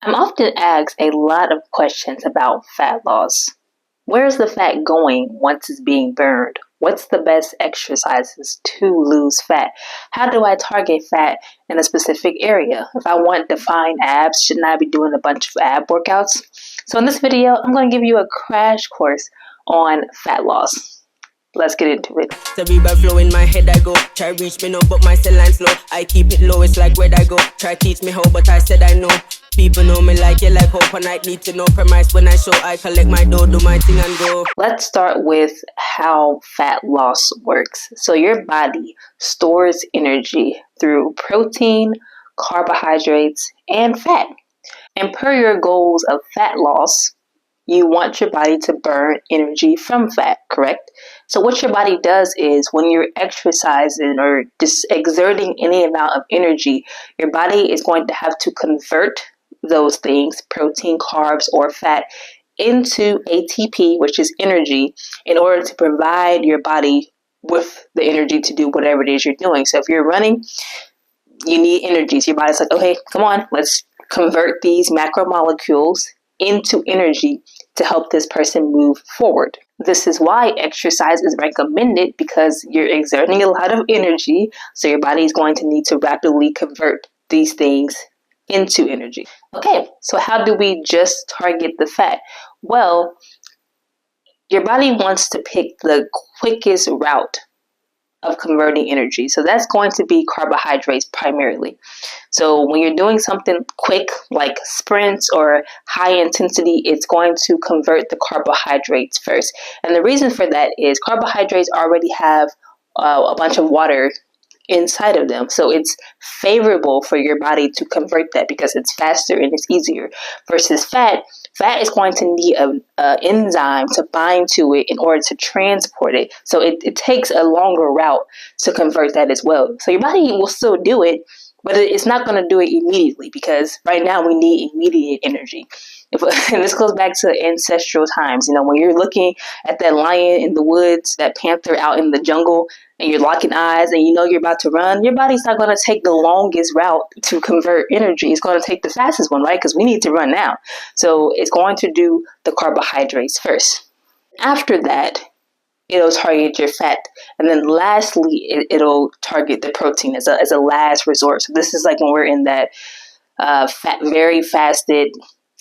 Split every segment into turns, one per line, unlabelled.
I'm often asked a lot of questions about fat loss. Where's the fat going once it's being burned? What's the best exercises to lose fat? How do I target fat in a specific area? If I want defined abs, shouldn't I be doing a bunch of ab workouts? So in this video, I'm going to give you a crash course on fat loss. Let's get into it.
Cerebral flow in my head, I go. Try reach me now, but my cell line slow. I keep it low, it's like where I go. Try teach me how, but I said I know. People know me like you, like hope, and I need to know premise when I show. I collect my dough, do my thing and go.
Let's start with how fat loss works. So your body stores energy through protein, carbohydrates, and fat. And per your goals of fat loss, you want your body to burn energy from fat, correct? So what your body does is when you're exercising or just exerting any amount of energy, your body is going to have to convert those things, protein, carbs, or fat, into ATP, which is energy, in order to provide your body with the energy to do whatever it is you're doing. So if you're running, you need energy. So your body's like, okay, come on, let's convert these macromolecules into energy to help this person move forward. This is why exercise is recommended, because you're exerting a lot of energy, so your body is going to need to rapidly convert these things into energy. Okay, so how do we just target the fat? Well, your body wants to pick the quickest route of converting energy. So that's going to be carbohydrates primarily. So when you're doing something quick like sprints or high intensity, it's going to convert the carbohydrates first. And the reason for that is carbohydrates already have a bunch of water inside of them. So it's favorable for your body to convert that because it's faster and it's easier versus fat. Fat is going to need an enzyme to bind to it in order to transport it. So it takes a longer route to convert that as well. So your body will still do it, but it's not going to do it immediately because right now we need immediate energy. And this goes back to ancestral times. You know, when you're looking at that lion in the woods, that panther out in the jungle, and you're locking eyes and you know you're about to run, your body's not going to take the longest route to convert energy. It's going to take the fastest one, right? Because we need to run now. So it's going to do the carbohydrates first. After that, it'll target your fat. And then lastly, it'll target the protein as a last resort. So this is like when we're in that very fasted,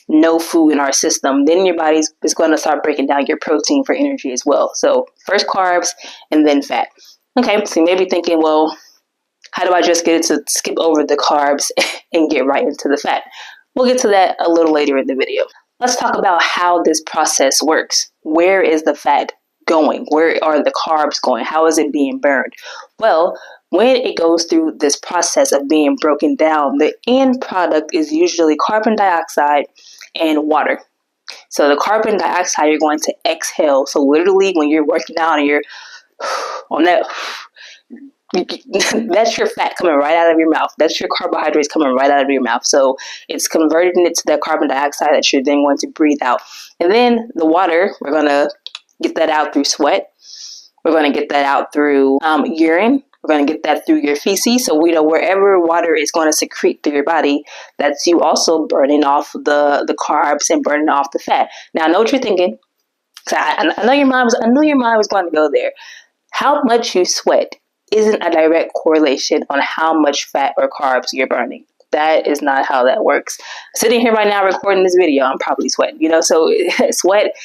no food in our system, then your body is going to start breaking down your protein for energy as well. So first carbs and then fat. Okay, so you may be thinking, well, how do I just get it to skip over the carbs and get right into the fat? We'll get to that a little later in the video. Let's talk about how this process works. Where is the fat going? Where are the carbs going? How is it being burned? Well, when it goes through this process of being broken down, the end product is usually carbon dioxide and water. So the carbon dioxide you're going to exhale. So literally when you're working out and you're on that, that's your fat coming right out of your mouth. That's your carbohydrates coming right out of your mouth. So it's converting it to that carbon dioxide that you're then going to breathe out. And then the water, we're going to get that out through sweat. We're going to get that out through urine. We're going to get that through your feces. So we know wherever water is going to secrete through your body, that's you also burning off the carbs and burning off the fat. Now I know what you're thinking. I know your mind was going to go there. How much you sweat isn't a direct correlation on how much fat or carbs you're burning. That is not how that works. Sitting here right now recording this video, I'm probably sweating. So sweat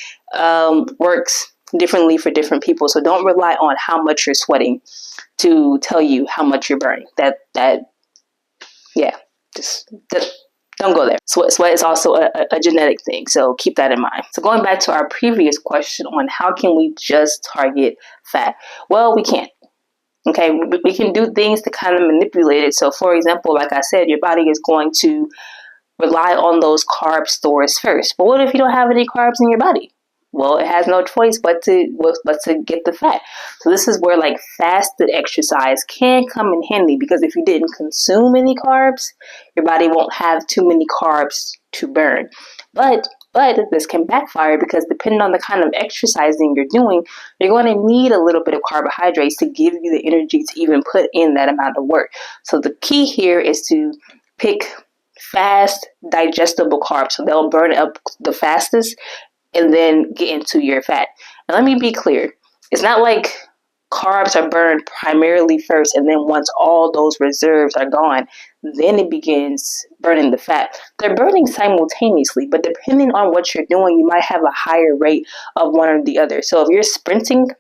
works differently for different people. So don't rely on how much you're sweating to tell you how much you're burning. Just don't go there. Sweat is also a genetic thing, so keep that in mind. So going back to our previous question on how can we just target fat? Well, we can't. Okay, we can do things to kind of manipulate it. So for example, like I said, your body is going to rely on those carb stores first. But what if you don't have any carbs in your body? Well, it has no choice but to get the fat. So this is where like fasted exercise can come in handy, because if you didn't consume any carbs, your body won't have too many carbs to burn. But this can backfire, because depending on the kind of exercising you're doing, you're going to need a little bit of carbohydrates to give you the energy to even put in that amount of work. So the key here is to pick fast digestible carbs. So they'll burn up the fastest and then get into your fat. And let me be clear, it's not like carbs are burned primarily first, and then once all those reserves are gone, then it begins burning the fat. They're burning simultaneously, but depending on what you're doing, you might have a higher rate of one or the other. So if you're sprinting,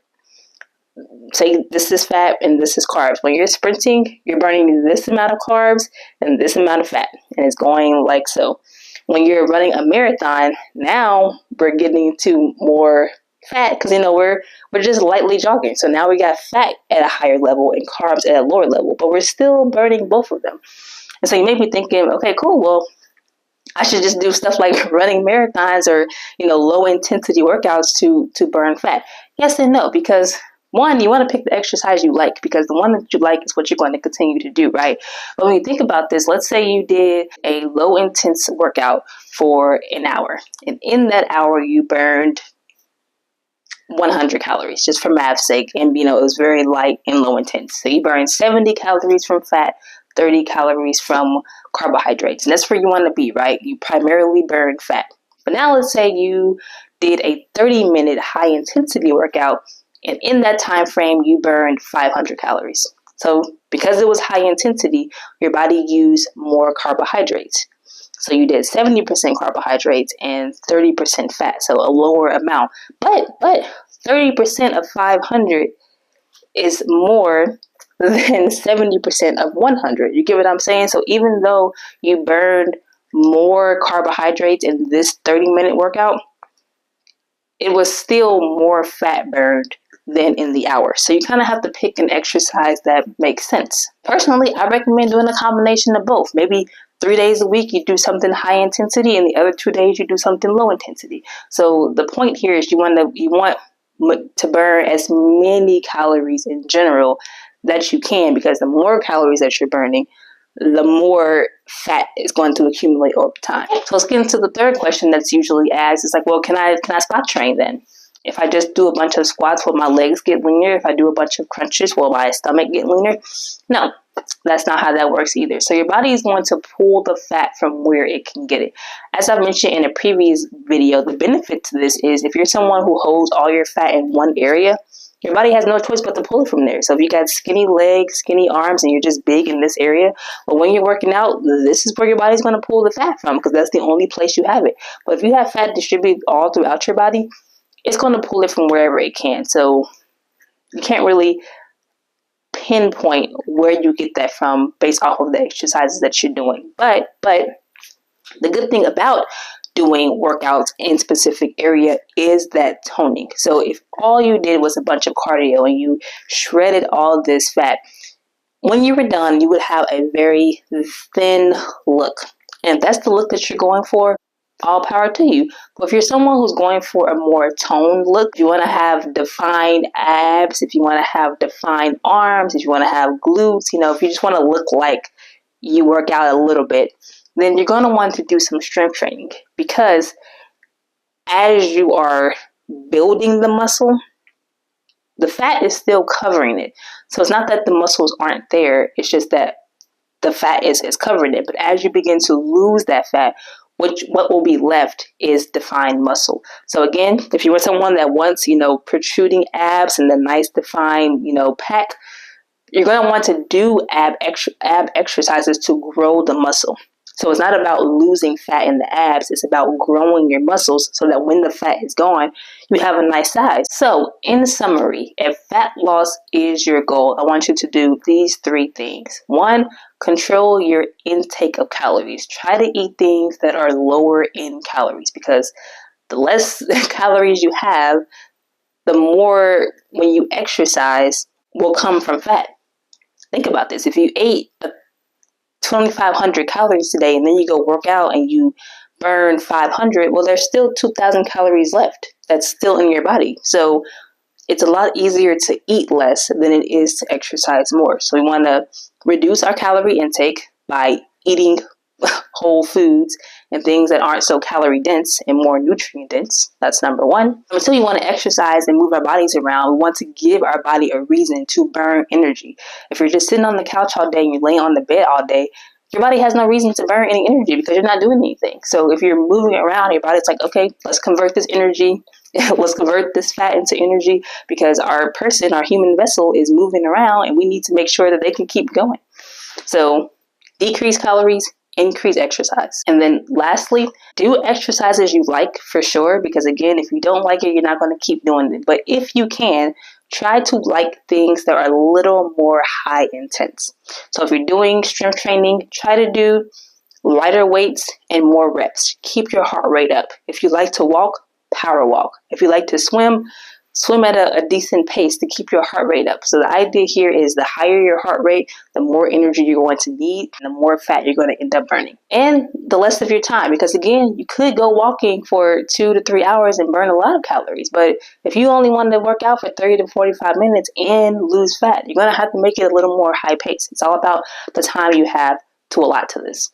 say this is fat and this is carbs. When you're sprinting, you're burning this amount of carbs and this amount of fat, and it's going like so. When you're running a marathon, now we're getting to more fat because we're just lightly jogging. So now we got fat at a higher level and carbs at a lower level, but we're still burning both of them. And so you may be thinking, okay, cool, well, I should just do stuff like running marathons or low intensity workouts to burn fat. Yes and no, because one, you want to pick the exercise you like, because the one that you like is what you're going to continue to do, right? But when you think about this, let's say you did a low intense workout for an hour, and in that hour you burned 100 calories, just for math's sake, and it was very light and low intense. So you burned 70 calories from fat, 30 calories from carbohydrates, and that's where you want to be, right? You primarily burn fat. But now let's say you did a 30-minute high intensity workout, and in that time frame, you burned 500 calories. So because it was high intensity, your body used more carbohydrates. So you did 70% carbohydrates and 30% fat, so a lower amount. But 30% of 500 is more than 70% of 100. You get what I'm saying? So even though you burned more carbohydrates in this 30-minute workout, it was still more fat burned than in the hour. So you kind of have to pick an exercise that makes sense. Personally, I recommend doing a combination of both. Maybe 3 days a week you do something high intensity, and the other 2 days you do something low intensity. So the point here is you want to burn as many calories in general that you can, because the more calories that you're burning, the more fat is going to accumulate over time. So let's get into the third question that's usually asked. It's like, well, can I spot train then? If I just do a bunch of squats, will my legs get leaner? If I do a bunch of crunches, will my stomach get leaner? No, that's not how that works either. So your body is going to pull the fat from where it can get it. As I mentioned in a previous video, the benefit to this is if you're someone who holds all your fat in one area, your body has no choice but to pull it from there. So if you got skinny legs, skinny arms, and you're just big in this area, well, when you're working out, this is where your body's going to pull the fat from, because that's the only place you have it. But if you have fat distributed all throughout your body, it's going to pull it from wherever it can. So you can't really pinpoint where you get that from based off of the exercises that you're doing. But the good thing about doing workouts in specific area is that toning. So if all you did was a bunch of cardio and you shredded all this fat, when you were done, you would have a very thin look. And if that's the look that you're going for, all power to you. But if you're someone who's going for a more toned look, if you want to have defined abs, if you want to have defined arms, if you want to have glutes, if you just want to look like you work out a little bit, then you're going to want to do some strength training, because as you are building the muscle, the fat is still covering it. So it's not that the muscles aren't there, it's just that the fat is covering it. But as you begin to lose that fat, what will be left is defined muscle. So again, if you were someone that wants, protruding abs and the nice defined, pack, you're going to want to do ab exercises to grow the muscle. So it's not about losing fat in the abs, it's about growing your muscles so that when the fat is gone, you have a nice size. So in summary, if fat loss is your goal, I want you to do these 3 things. 1, control your intake of calories. Try to eat things that are lower in calories, because the less calories you have, the more, when you exercise, will come from fat. Think about this. If you ate 2,500 calories today and then you go work out and you burn 500, well, there's still 2,000 calories left that's still in your body. So it's a lot easier to eat less than it is to exercise more. So we want to reduce our calorie intake by eating whole foods and things that aren't so calorie dense and more nutrient dense. That's number 1. Until you want to exercise and move our bodies around, we want to give our body a reason to burn energy. If you're just sitting on the couch all day and you're laying on the bed all day, your body has no reason to burn any energy because you're not doing anything. So if you're moving around, your body's like, okay, let's convert this energy. Let's convert this fat into energy because our human vessel is moving around and we need to make sure that they can keep going. So decrease calories, increase exercise. And then lastly, do exercises you like for sure, because again, if you don't like it, you're not going to keep doing it. But if you can, try to like things that are a little more high intense. So if you're doing strength training, try to do lighter weights and more reps. Keep your heart rate up. If you like to walk, power walk. If you like to swim, swim at a decent pace to keep your heart rate up. So the idea here is the higher your heart rate, the more energy you're going to need, and the more fat you're going to end up burning. And the less of your time, because again, you could go walking for 2 to 3 hours and burn a lot of calories. But if you only wanted to work out for 30 to 45 minutes and lose fat, you're going to have to make it a little more high pace. It's all about the time you have to allot to this.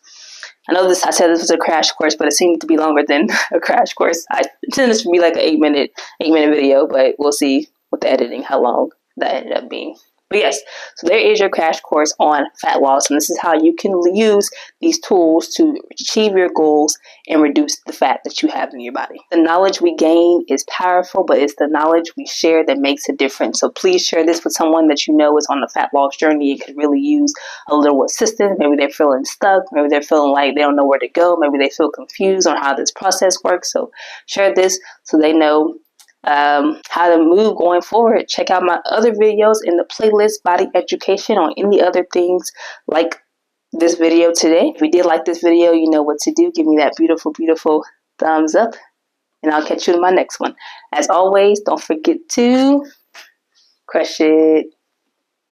I said this was a crash course, but it seemed to be longer than a crash course. I intended this to be like an 8-minute video, but we'll see with the editing how long that ended up being. But yes, so there is your crash course on fat loss, and this is how you can use these tools to achieve your goals and reduce the fat that you have in your body. The knowledge we gain is powerful, but it's the knowledge we share that makes a difference. So please share this with someone that you know is on the fat loss journey and could really use a little assistance. Maybe they're feeling stuck. Maybe they're feeling like they don't know where to go. Maybe they feel confused on how this process works. So share this so they know how to move going forward. Check out my other videos in the playlist, body education, on any other things like this video today. If you did like this video, you know what to do. Give me that beautiful, beautiful thumbs up, and I'll catch you in my next one. As always, don't forget to crush it.